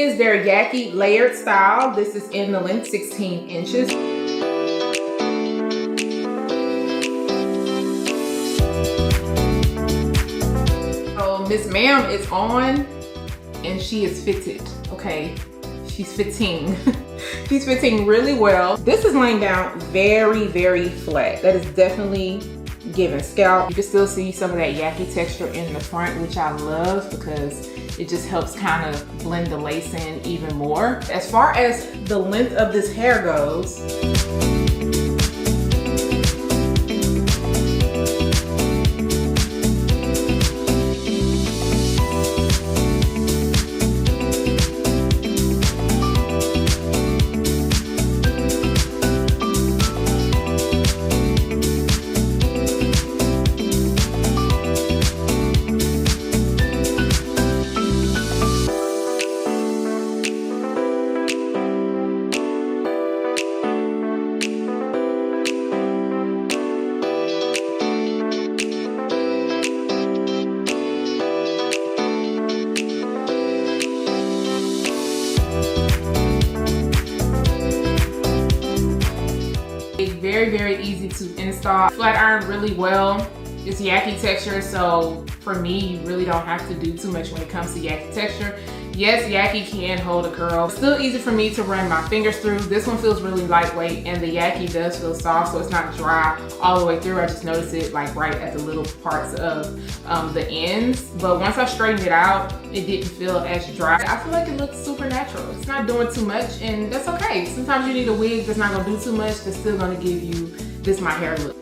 is their Yaki layered style. This is in the length 16 inches. So Miss Ma'am is on and she is fitted, okay? She's fitting. She's fitting really well. This is laying down very, very flat. That is definitely giving scalp. You can still see some of that Yaki texture in the front, which I love because it just helps kind of blend the lace in even more. As far as the length of this hair goes, very easy to install. Flat iron really well. It's Yaki texture, so for me, you really don't have to do too much when it comes to Yaki texture. Yes, Yaki can hold a curl. It's still easy for me to run my fingers through. This one feels really lightweight and the Yaki does feel soft, so it's not dry all the way through. I just noticed it like right at the little parts of the ends. But once I straightened it out, it didn't feel as dry. I feel like it looks super natural. It's not doing too much and that's okay. Sometimes you need a wig that's not gonna do too much, that's still gonna give you this my hair look.